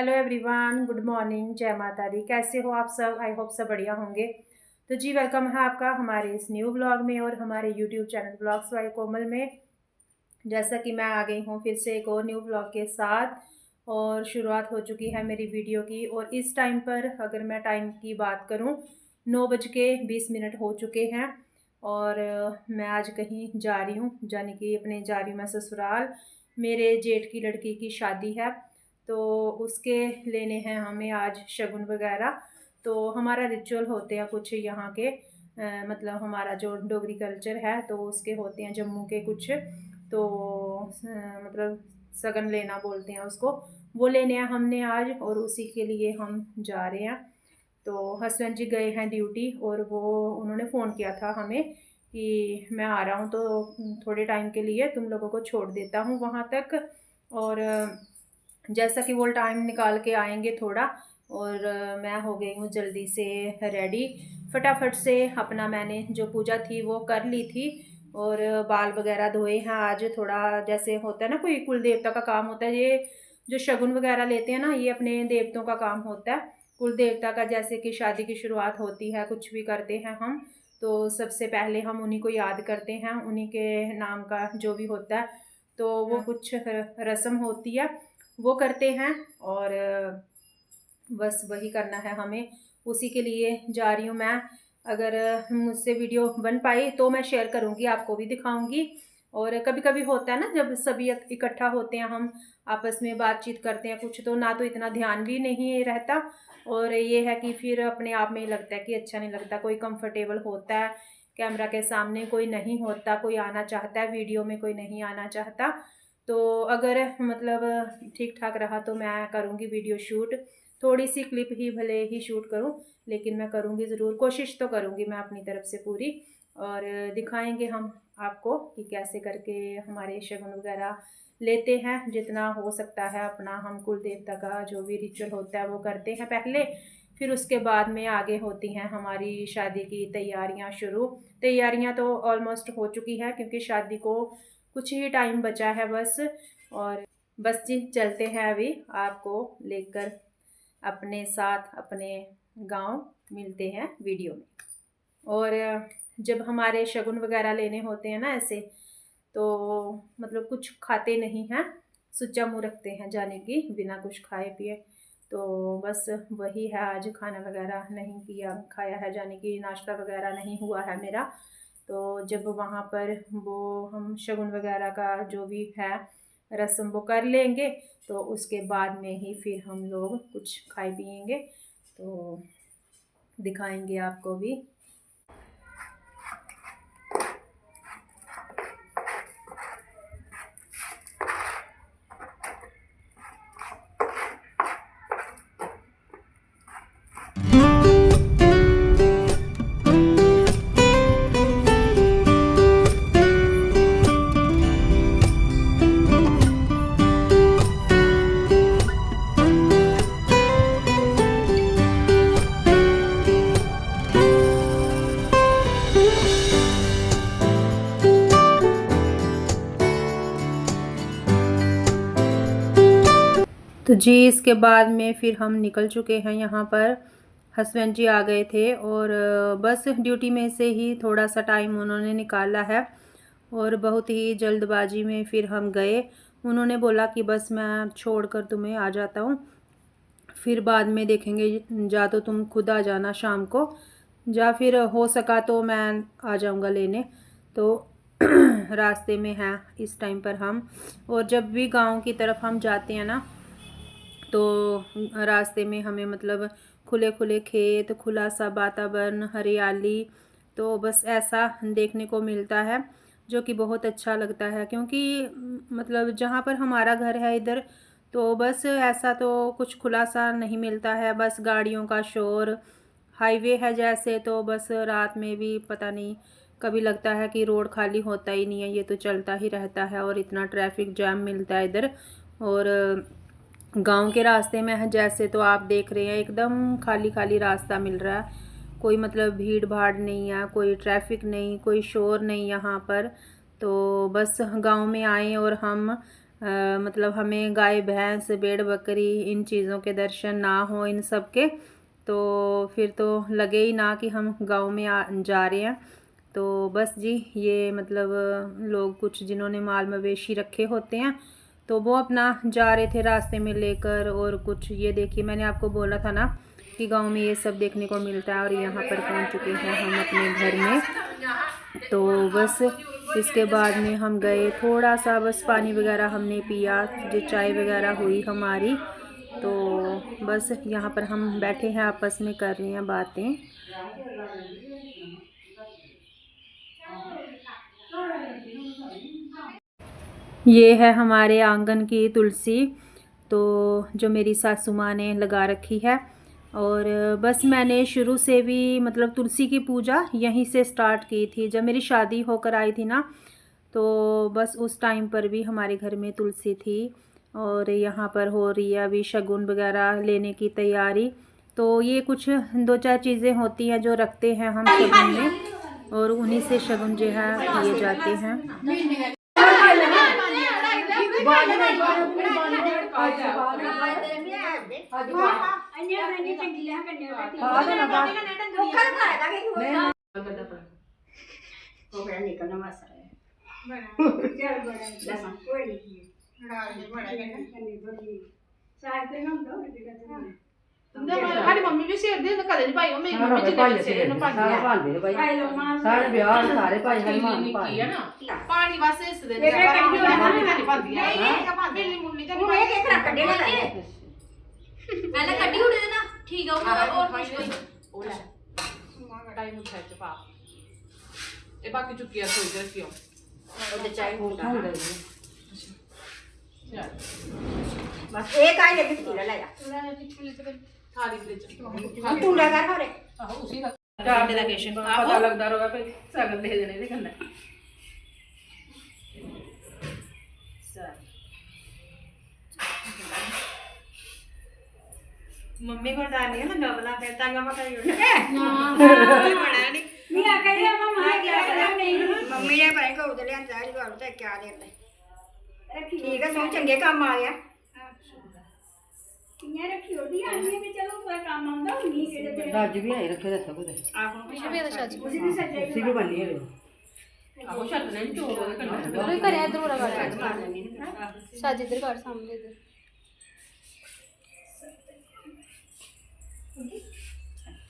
Hello everyone, good morning, जय माता दी। कैसे हो आप सब? आई होप सब बढ़िया होंगे। तो जी वेलकम है आपका हमारे इस न्यू ब्लॉग में और हमारे यूट्यूब चैनल ब्लॉग्स बाय कोमल में। जैसा कि मैं आ गई हूँ फिर से एक और न्यू ब्लॉग के साथ और शुरुआत हो चुकी है मेरी वीडियो की। और इस टाइम पर अगर मैं टाइम की बात करूँ 9:20 हो चुके हैं और मैं आज कहीं जा रही हूँ, यानी कि अपने जा रही हूँ मैं ससुराल। मेरे जेठ की लड़की की शादी है तो उसके लेने हैं हमें आज शगुन वगैरह। तो हमारा रिचुअल होते हैं कुछ यहाँ के मतलब हमारा जो डोगरी कल्चर है तो उसके होते हैं जम्मू के कुछ। तो मतलब सगन लेना बोलते हैं उसको, वो लेने हैं हमने आज और उसी के लिए हम जा रहे हैं। तो हस्बैंड जी गए हैं ड्यूटी और वो उन्होंने फ़ोन किया था हमें कि मैं आ रहा हूँ तो थोड़े टाइम के लिए तुम लोगों को छोड़ देता हूँ वहाँ तक। और जैसा कि वो टाइम निकाल के आएंगे थोड़ा और मैं हो गई हूँ जल्दी से रेडी। फटाफट से अपना मैंने जो पूजा थी वो कर ली थी और बाल वगैरह धोए हैं। आज थोड़ा जैसे होता है ना कोई कुल देवता का काम होता है, ये जो शगुन वगैरह लेते हैं ना ये अपने देवताओं का काम होता है। कुल देवता का जैसे कि शादी की शुरुआत होती है, कुछ भी करते हैं हम तो सबसे पहले हम उन्हीं को याद करते हैं, उन्हीं के नाम का जो भी होता है। तो वो कुछ रस्म होती है वो करते हैं और बस वही करना है हमें, उसी के लिए जा रही हूँ मैं। अगर मुझसे वीडियो बन पाई तो मैं शेयर करूँगी, आपको भी दिखाऊँगी। और कभी कभी होता है ना जब सभी इकट्ठा होते हैं हम आपस में बातचीत करते हैं कुछ, तो ना तो इतना ध्यान भी नहीं रहता और ये है कि फिर अपने आप में ही लगता है कि अच्छा नहीं लगता। कोई कंफर्टेबल होता है कैमरा के सामने, कोई नहीं होता, कोई आना चाहता है वीडियो में, कोई नहीं आना चाहता। तो अगर मतलब ठीक ठाक रहा तो मैं करूँगी वीडियो शूट, थोड़ी सी क्लिप ही भले ही शूट करूँ लेकिन मैं करूँगी ज़रूर, कोशिश तो करूँगी मैं अपनी तरफ से पूरी। और दिखाएंगे हम आपको कि कैसे करके हमारे शगुन वगैरह लेते हैं, जितना हो सकता है अपना हम कुल देवता का जो भी रिचुअल होता है वो करते हैं पहले। फिर उसके बाद में आगे होती हैं हमारी शादी की तैयारियां शुरू। तैयारियां तो ऑलमोस्ट हो चुकी है क्योंकि शादी को कुछ ही टाइम बचा है बस। और बस जी चलते हैं अभी आपको लेकर अपने साथ अपने गांव, मिलते हैं वीडियो में। और जब हमारे शगुन वगैरह लेने होते हैं ना ऐसे तो मतलब कुछ खाते नहीं हैं, सुच्चा मुँह रखते हैं जाने की बिना कुछ खाए पिए। तो बस वही है, आज खाना वगैरह नहीं किया खाया है, जाने की नाश्ता वगैरह नहीं हुआ है मेरा। तो जब वहाँ पर वो हम शगुन वगैरह का जो भी है रस्म वो कर लेंगे तो उसके बाद में ही फिर हम लोग कुछ खाए पिएंगे, तो दिखाएंगे आपको भी। तो जी इसके बाद में फिर हम निकल चुके हैं यहाँ पर। हस्बैंड जी आ गए थे और बस ड्यूटी में से ही थोड़ा सा टाइम उन्होंने निकाला है और बहुत ही जल्दबाजी में फिर हम गए। उन्होंने बोला कि बस मैं छोड़कर तुम्हें आ जाता हूँ, फिर बाद में देखेंगे, जा तो तुम खुद आ जाना शाम को, या फिर हो सका तो मैं आ जाऊँगा लेने। तो रास्ते में हैं इस टाइम पर हम। और जब भी गांव की तरफ हम जाते हैं ना तो रास्ते में हमें मतलब खुले खुले खेत, खुला सा वातावरण, हरियाली, तो बस ऐसा देखने को मिलता है जो कि बहुत अच्छा लगता है। क्योंकि मतलब जहाँ पर हमारा घर है इधर तो बस ऐसा तो कुछ खुला सा नहीं मिलता है, बस गाड़ियों का शोर, हाईवे है जैसे, तो बस रात में भी पता नहीं कभी लगता है कि रोड खाली होता ही नहीं है, ये तो चलता ही रहता है और इतना ट्रैफिक जैम मिलता है इधर। और गांव के रास्ते में है जैसे तो आप देख रहे हैं एकदम खाली खाली रास्ता मिल रहा है, कोई मतलब भीड़ भाड़ नहीं है, कोई ट्रैफिक नहीं, कोई शोर नहीं यहाँ पर। तो बस गांव में आए और हम मतलब हमें गाय भैंस भेड़ बकरी इन चीज़ों के दर्शन ना हो इन सब के, तो फिर तो लगे ही ना कि हम गांव में जा रहे हैं। तो बस जी ये मतलब लोग कुछ जिन्होंने माल मवेशी रखे होते हैं तो वो अपना जा रहे थे रास्ते में लेकर। और कुछ ये देखिए मैंने आपको बोला था ना कि गांव में ये सब देखने को मिलता है। और यहाँ पर पहुँच चुके हैं हम अपने घर में। तो बस इसके बाद में हम गए थोड़ा सा, बस पानी वगैरह हमने पिया, जो चाय वगैरह हुई हमारी। तो बस यहाँ पर हम बैठे हैं आपस में कर रहे हैं बातें। ये है हमारे आंगन की तुलसी, तो जो मेरी सासू माँ ने लगा रखी है। और बस मैंने शुरू से भी मतलब तुलसी की पूजा यहीं से स्टार्ट की थी। जब मेरी शादी होकर आई थी ना, तो बस उस टाइम पर भी हमारे घर में तुलसी थी। और यहाँ पर हो रही है अभी शगुन वगैरह लेने की तैयारी। तो ये कुछ 2-4 चीज़ें होती हैं जो रखते हैं हम शगुन में, और उन्हीं से शगुन जो है लिए जाते हैं। सारी मम्मी भी शेर दे कदे नहीं भाई मेरी मम्मी जिन्ने शेर न पानी सारे ब्याह सारे भाई हनुमान पाई है ना पानी वास्ते इस दिन नहीं पाती है मेरी मुन्नी का नहीं एक रख कड्डे ना ले पहले कड्डी उड़े ना ठीक है और कुछ और टाइम उठा के पा ए बाकी चुकिया सोई के रखियो और चाय होता है बस एक आई ले बिस्किट ले जा थाली फ्रिज तू लगा कर रे उसी का चार डेलीगेशन पता लगदा होगा फिर सगल दे देने दे करना मम्मी को डालनी है ना डबला फिर तांगा मत ही हां कोई बना नहीं आ कह रही मम्मा क्या नहीं मम्मी ने भाई को उधर ले जा रही बात है क्या दे ठीक है सो चंगे काम आ गया किया रखी होती है आदमी में चलो कोई काम आंदा नहीं केड़े राज भी आई रखे दस को आहो पीछे भी सज उसी भी सज उसी भी बनी है आहो छत ने तो करे करे इधर वाला कर सज इधर कर सामने इधर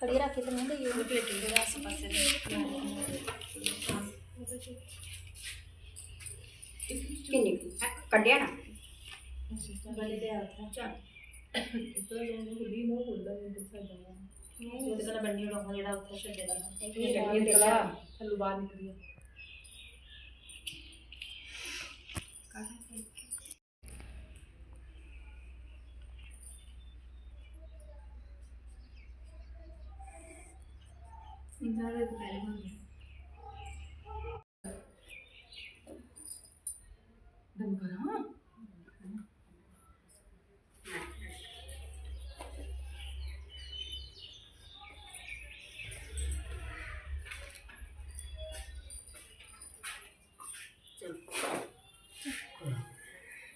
खड़ी रखे तो नहीं दे ये प्लेट के आस पास किन्नी कड्डिया ना बड़े दे आता चल तो जो खुली नो खुलदा नहीं सजा नहीं तो कला बन्नी लोग जेड़ा उठा छड्डे दा ये निकला थल्लू बाहर निकली इंतजार तो पहले होंगे दम कर हां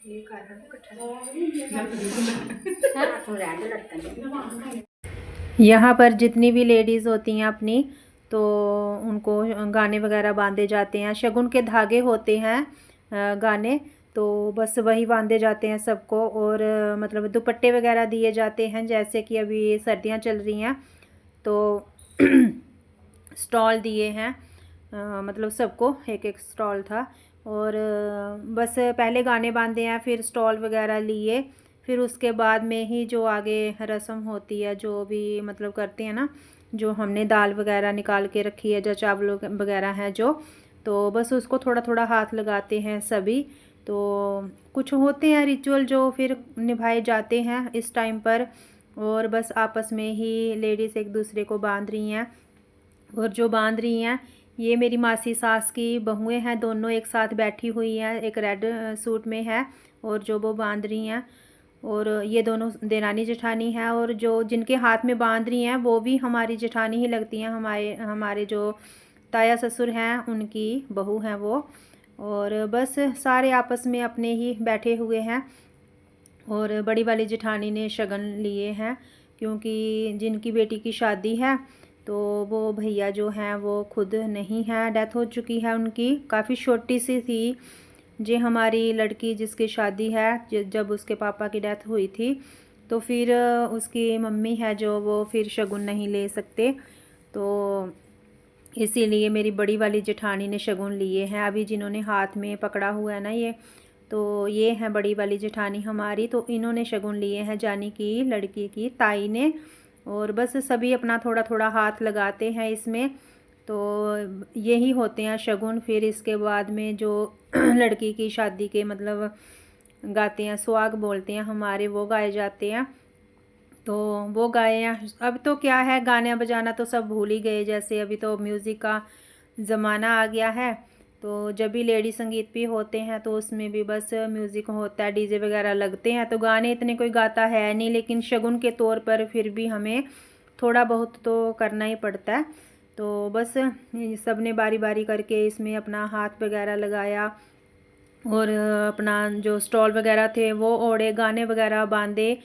ये काटना तो यहाँ पर जितनी भी लेडीज़ होती हैं अपनी, तो उनको गाने वगैरह बांधे जाते हैं। शगुन के धागे होते हैं गाने, तो बस वही बांधे जाते हैं सबको। और मतलब दुपट्टे वगैरह दिए जाते हैं। जैसे कि अभी सर्दियाँ चल रही हैं तो स्टॉल दिए हैं, मतलब सबको एक एक स्टॉल था। और बस पहले गाने बांधे हैं, फिर स्टॉल वगैरह लिए, फिर उसके बाद में ही जो आगे रस्म होती है, जो भी मतलब करते हैं ना, जो हमने दाल वगैरह निकाल के रखी है, जो चावल वगैरह हैं जो, तो बस उसको थोड़ा थोड़ा हाथ लगाते हैं सभी। तो कुछ होते हैं रिचुअल जो फिर निभाए जाते हैं इस टाइम पर। और बस आपस में ही लेडीज़ एक दूसरे को बांध रही हैं। और जो बांध रही हैं ये मेरी मासी सास की बहुएं हैं, दोनों एक साथ बैठी हुई हैं। एक रेड सूट में है और जो वो बांध रही हैं। और ये दोनों देरानी जेठानी हैं। और जो जिनके हाथ में बांध रही हैं वो भी हमारी जेठानी ही लगती हैं। हमारे जो ताया ससुर हैं उनकी बहू हैं वो। और बस सारे आपस में अपने ही बैठे हुए हैं। और बड़ी वाली जेठानी ने शगन लिए हैं, क्योंकि जिनकी बेटी की शादी है तो वो भैया जो हैं वो खुद नहीं है, डेथ हो चुकी है उनकी, काफ़ी छोटी सी थी जी हमारी लड़की जिसकी शादी है। जब उसके पापा की डेथ हुई थी तो फिर उसकी मम्मी है जो वो फिर शगुन नहीं ले सकते, तो इसीलिए मेरी बड़ी वाली जेठानी ने शगुन लिए हैं। अभी जिन्होंने हाथ में पकड़ा हुआ है ना तो ये हैं बड़ी वाली जेठानी हमारी, तो इन्होंने शगुन लिए हैं जानी की लड़की की ताई ने। और बस सभी अपना थोड़ा थोड़ा हाथ लगाते हैं इसमें, तो यही होते हैं शगुन। फिर इसके बाद में जो लड़की की शादी के मतलब गाते हैं, सुहाग बोलते हैं हमारे, वो गाए जाते हैं, तो वो गाए हैं। अब तो क्या है, गाना बजाना तो सब भूल ही गए, जैसे अभी तो म्यूज़िक का ज़माना आ गया है। तो जब भी लेडी संगीत भी होते हैं तो उसमें भी बस म्यूज़िक होता है, डीजे वगैरह लगते हैं, तो गाने इतने कोई गाता है नहीं, लेकिन शगुन के तौर पर फिर भी हमें थोड़ा बहुत तो करना ही पड़ता है। तो बस सब ने बारी बारी करके इसमें अपना हाथ वगैरह लगाया और अपना जो स्टॉल वगैरह थे वो ओढ़े, गाने वगैरह बांधे,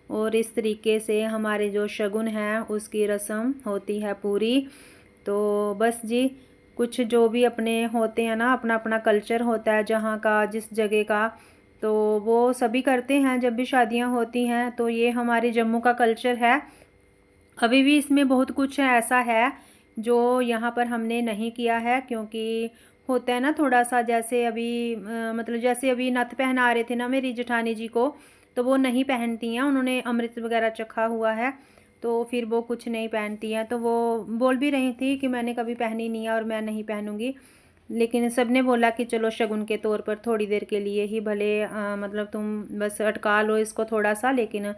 और इस तरीके से हमारे जो शगुन हैं उसकी रस्म होती है पूरी। तो बस जी, कुछ जो भी अपने होते हैं ना, अपना अपना कल्चर होता है जहाँ का, जिस जगह का, तो वो सभी करते हैं जब भी शादियाँ होती हैं। तो ये हमारे जम्मू का कल्चर है। अभी भी इसमें बहुत कुछ ऐसा है जो यहाँ पर हमने नहीं किया है, क्योंकि होता है ना थोड़ा सा, जैसे अभी मतलब जैसे अभी नथ पहना रहे थे ना मेरी जेठानी जी को, तो वो नहीं पहनती हैं, उन्होंने अमृत वगैरह चखा हुआ है, तो फिर वो कुछ नहीं पहनती हैं। तो वो बोल भी रही थी कि मैंने कभी पहनी नहीं है और मैं नहीं पहनूंगी, लेकिन सब ने बोला कि चलो शगुन के तौर पर थोड़ी देर के लिए ही भले मतलब तुम बस अटका लो इसको थोड़ा सा, लेकिन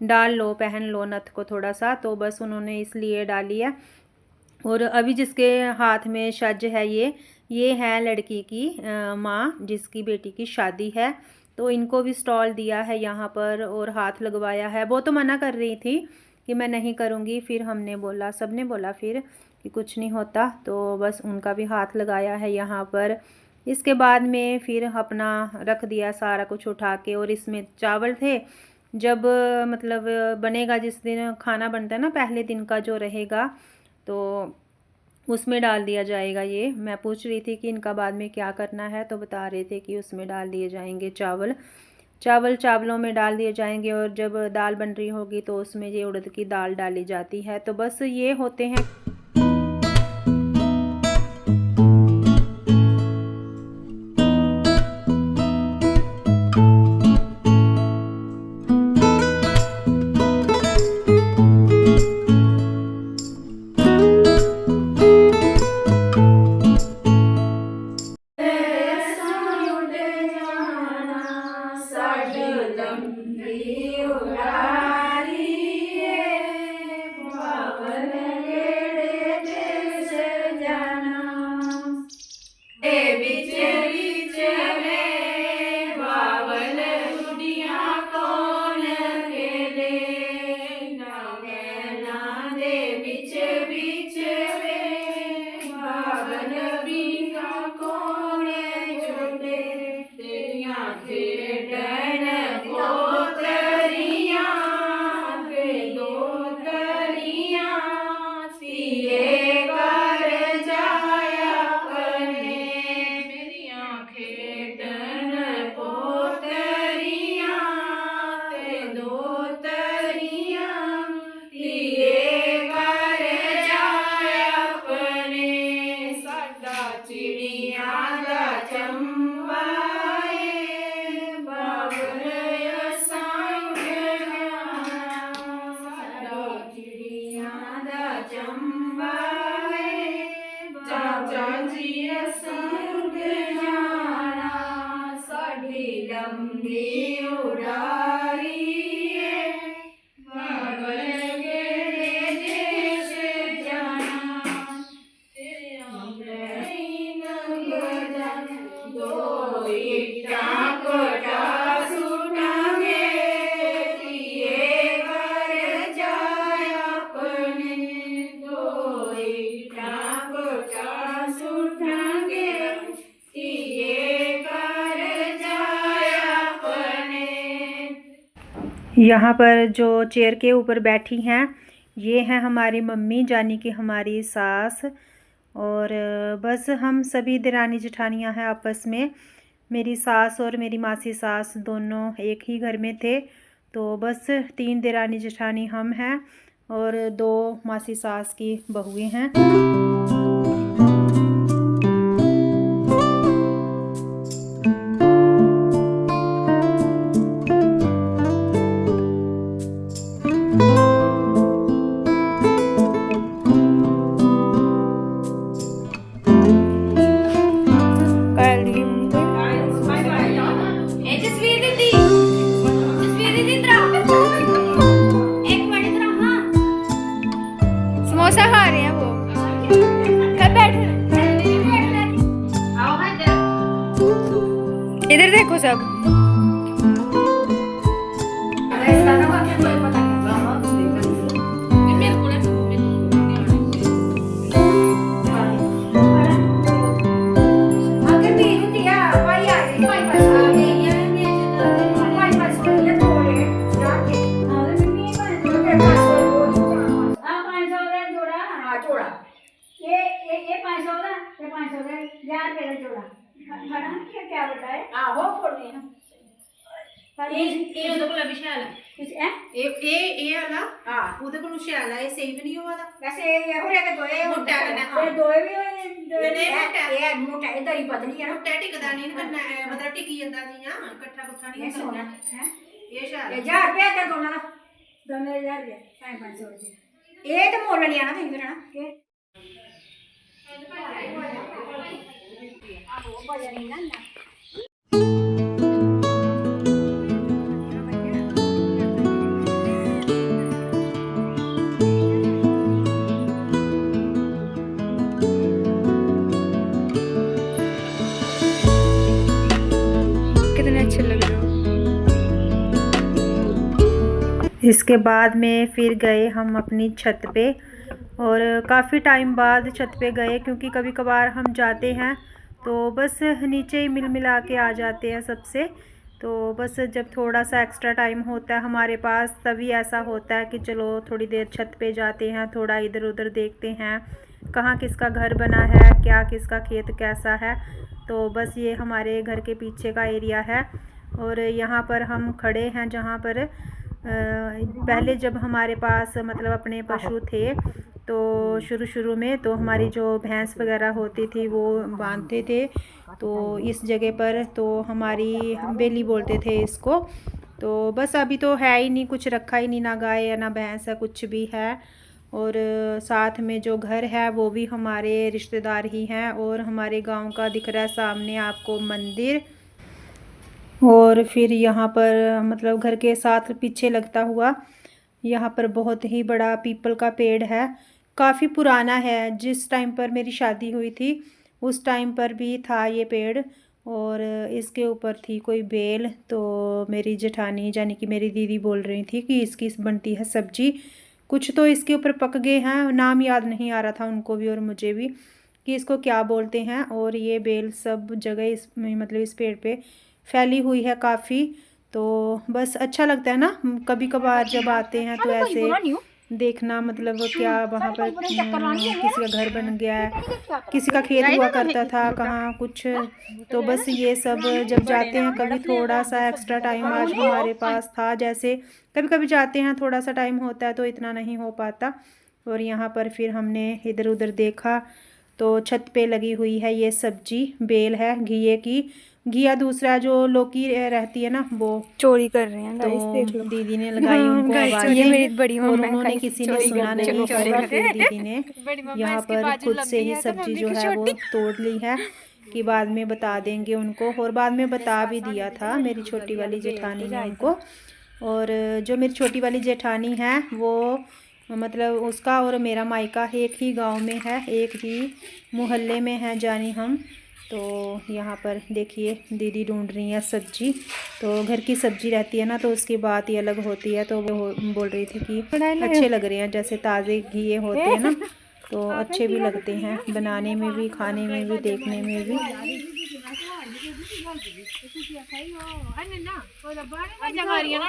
डाल लो, पहन लो नथ को थोड़ा सा, तो बस उन्होंने इसलिए डाली है। और अभी जिसके हाथ में शज है ये है लड़की की माँ जिसकी बेटी की शादी है, तो इनको भी स्टॉल दिया है यहाँ पर और हाथ लगवाया है। वो तो मना कर रही थी कि मैं नहीं करूँगी, फिर हमने बोला, सब ने बोला फिर कि कुछ नहीं होता, तो बस उनका भी हाथ लगाया है यहाँ पर। इसके बाद में फिर अपना रख दिया सारा कुछ उठा के, और इसमें चावल थे, जब मतलब बनेगा, जिस दिन खाना बनता है ना पहले दिन का जो रहेगा, तो उसमें डाल दिया जाएगा। ये मैं पूछ रही थी कि इनका बाद में क्या करना है, तो बता रहे थे कि उसमें डाल दिए जाएंगे चावलों में डाल दिए जाएंगे, और जब दाल बन रही होगी तो उसमें ये उड़द की दाल डाली जाती है। तो बस ये होते हैं। यहाँ पर जो चेयर के ऊपर बैठी हैं ये हैं हमारी मम्मी, यानी कि हमारी सास। और बस हम सभी देरानी जेठानियाँ हैं आपस में। मेरी सास और मेरी मासी सास दोनों एक ही घर में थे, तो बस 3 देरानी जेठानी हम हैं और 2 मासी सास की बहुएं हैं। समोसा खा रहे हैं वो। बैठ इधर देखो सब। क्या बताए आहो फोड़ने हैं ये ਉਹਦੇ ਕੋਲ ਵਿਸ਼ਾਲ ਹੈ ਇਹ ਵਾਲਾ ਹਾਂ ਉਹਦੇ ਕੋਲ ਵਿਸ਼ਾਲ ਹੈ ਇਹ ਸਹੀ ਵੀ ਨਹੀਂ ਹੋਵਾਦਾ ਵੈਸੇ ਇਹ ਹੋਇਆ ਕਿ ਦੋਏ ਮੋਟਾ ਕਰਨਾ ਇਹ ਦੋਏ ਵੀ ਇਹ ਮੋਟਾ ਇਧਰ ਹੀ ਪਤਲੀ ਹੈ ਮੋਟਾ ਟਿਕਦਾ ਨਹੀਂ ਕਰਨਾ ਮਤਲਬ ਟਿਕੀ ਜਾਂਦਾ ਸੀ ਹਾਂ ਇਕੱਠਾ ਪੁੱਠਾ ਨਹੀਂ ਕਰਨਾ ਹੈ ਇਹ ਸ਼ਾਲ ਇਹ 1000 ਰੁਪਏ ਦਾ ਦੋਨਾਂ ਦਾ ਦੋਨੇ 1000 ਰੁਪਏ 500 ਰੁਪਏ ਇਹ ਤਾਂ ਮੁੱਲ ਲਿਆ ਨਾ ਤੁਸੀਂ ਮੇਰਾ ਕਿ ਆਹੋ ਬਜਾ ਨਹੀਂ ਨਾ इसके बाद में फिर गए हम अपनी छत पे, और काफ़ी टाइम बाद छत पे गए क्योंकि कभी कभार हम जाते हैं तो बस नीचे ही मिल मिला के आ जाते हैं सबसे। तो बस जब थोड़ा सा एक्स्ट्रा टाइम होता है हमारे पास तभी ऐसा होता है कि चलो थोड़ी देर छत पे जाते हैं, थोड़ा इधर उधर देखते हैं कहाँ किसका घर बना है, क्या किसका खेत कैसा है। तो बस ये हमारे घर के पीछे का एरिया है और यहाँ पर हम खड़े हैं जहाँ पर पहले जब हमारे पास मतलब अपने पशु थे तो शुरू में तो हमारी जो भैंस वगैरह होती थी वो बांधते थे, तो इस जगह पर तो हमारी बेली बोलते थे इसको। तो बस अभी तो है ही नहीं, कुछ रखा ही नहीं, ना गाय है ना भैंस है, कुछ भी है। और साथ में जो घर है वो भी हमारे रिश्तेदार ही हैं और हमारे गांव का दिख रहा है सामने आपको मंदिर। और फिर यहाँ पर मतलब घर के साथ पीछे लगता हुआ यहाँ पर बहुत ही बड़ा पीपल का पेड़ है, काफ़ी पुराना है। जिस टाइम पर मेरी शादी हुई थी उस टाइम पर भी था ये पेड़ और इसके ऊपर थी कोई बेल। तो मेरी जेठानी यानी कि मेरी दीदी बोल रही थी कि इसकी बनती है सब्जी। कुछ तो इसके ऊपर पक गए हैं, नाम याद नहीं आ रहा था उनको भी और मुझे भी कि इसको क्या बोलते हैं। और ये बेल सब जगह इस मतलब इस पेड़ पे फैली हुई है काफ़ी। तो बस अच्छा लगता है ना कभी कभार जब आते हैं तो ऐसे देखना, मतलब क्या वहाँ पर किसी का घर बन गया है, किसी का खेत हुआ करता था कहाँ कुछ। तो बस ये सब जब जाते हैं कभी थोड़ा सा एक्स्ट्रा टाइम आज हमारे पास था, जैसे कभी कभी जाते हैं थोड़ा सा टाइम होता है तो इतना नहीं हो पाता। और यहाँ पर फिर हमने इधर उधर देखा तो छत पे लगी हुई है ये सब्जी, बेल है घिये की। घिया दूसरा जो लौकी रहती है ना वो चोरी कर रहे हैं, तो देख लो। दीदी ने लगाई उनको आवाज़, ये मेरी बड़ी और उन्होंने किसी ने सुना नहीं होगा, फिर दीदी ने यहाँ पर खुद से ही सब्जी जो है वो तोड़ ली है कि बाद में बता देंगे उनको। और बाद में बता भी दिया था मेरी छोटी वाली जेठानी ने उनको। और जो मेरी छोटी वाली जेठानी है वो मतलब उसका और मेरा मायका एक ही गांव में है, एक ही मोहल्ले में है जानी हम। तो यहाँ पर देखिए दीदी ढूंढ रही है सब्जी। तो घर की सब्जी रहती है ना तो उसकी बात ही अलग होती है। तो वो बोल रही थी कि अच्छे लग रहे हैं, जैसे ताज़े घी होते हैं ना तो अच्छे भी लगते हैं बनाने में भी, खाने में भी, देखने में भी। ਤੁਸੀਂ ਆਖਾਈ ਹੋ ਅਨੇ ਨਾ ਉਹ ਲੱਭਾ ਨੇ ਜਮਾਰੀਆਂ ਨਾ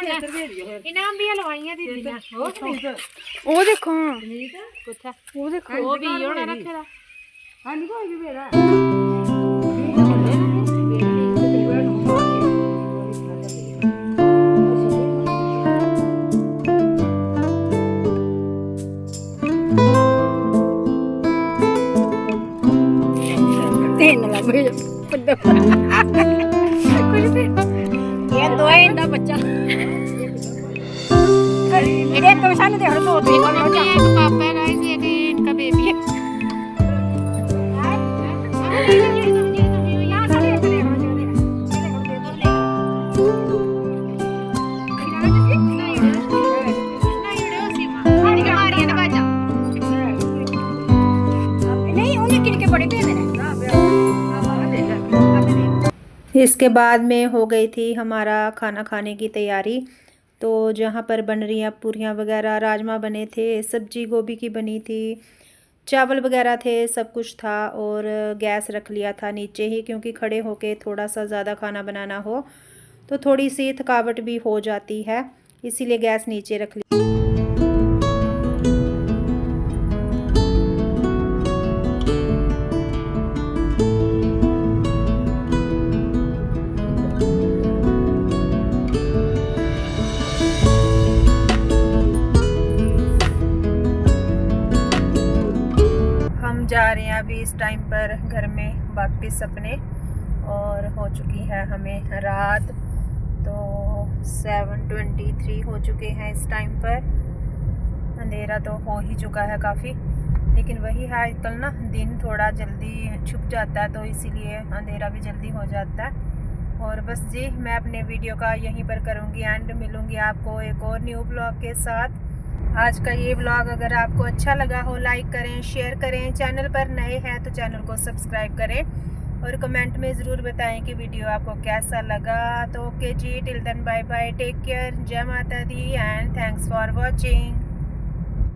ਇਨਾਮ ਵੀ ਲਵਾਈਆਂ ਦੀਦੀਆਂ ਉਹ ਦੇਖੋ ਕੁੱਥਾ ਉਹ ਦੇਖੋ ਉਹ ਵੀ ਹੋਣਾ ਰੱਖੇਦਾ ਹਾਂ ਨਹੀਂ ਕੋਈ ਵੀ ਵੇਰਾ ਤਿੰਨ ਲੱਗ ਗਏ ਪੱਡਾ ਕੁਝ ਵੀ ਇਹ ਦੋਏ ਦਾ ਬੱਚਾ ਇਹ तो ਸਾਨੂੰ ਦੇ ਹਰ ਦੋ एक पापा है गाइस एक इनका बेबी है नहीं उन्हें किनके बड़े पे मेरे इसके बाद में हो गई थी हमारा खाना खाने की तैयारी। तो जहाँ पर बन रही हैं पूरियाँ वगैरह, राजमा बने थे, सब्जी गोभी की बनी थी, चावल वगैरह थे, सब कुछ था। और गैस रख लिया था नीचे ही क्योंकि खड़े होके थोड़ा सा ज़्यादा खाना बनाना हो तो थोड़ी सी थकावट भी हो जाती है, इसीलिए गैस नीचे रख ली। जा रहे हैं अभी इस टाइम पर घर में वापस अपने, और हो चुकी है हमें रात। तो 7:23 हो चुके हैं इस टाइम पर। अंधेरा तो हो ही चुका है काफ़ी, लेकिन वही है आजकल ना दिन थोड़ा जल्दी छुप जाता है तो इसीलिए अंधेरा भी जल्दी हो जाता है। और बस जी मैं अपने वीडियो का यहीं पर करूँगी एंड, मिलूँगी आपको एक और न्यू ब्लॉग के साथ। आज का ये व्लॉग अगर आपको अच्छा लगा हो लाइक करें, शेयर करें, चैनल पर नए हैं तो चैनल को सब्सक्राइब करें और कमेंट में ज़रूर बताएं कि वीडियो आपको कैसा लगा। तो ओके जी, till then bye bye, take care, जय माता दी एंड थैंक्स फॉर वॉचिंग।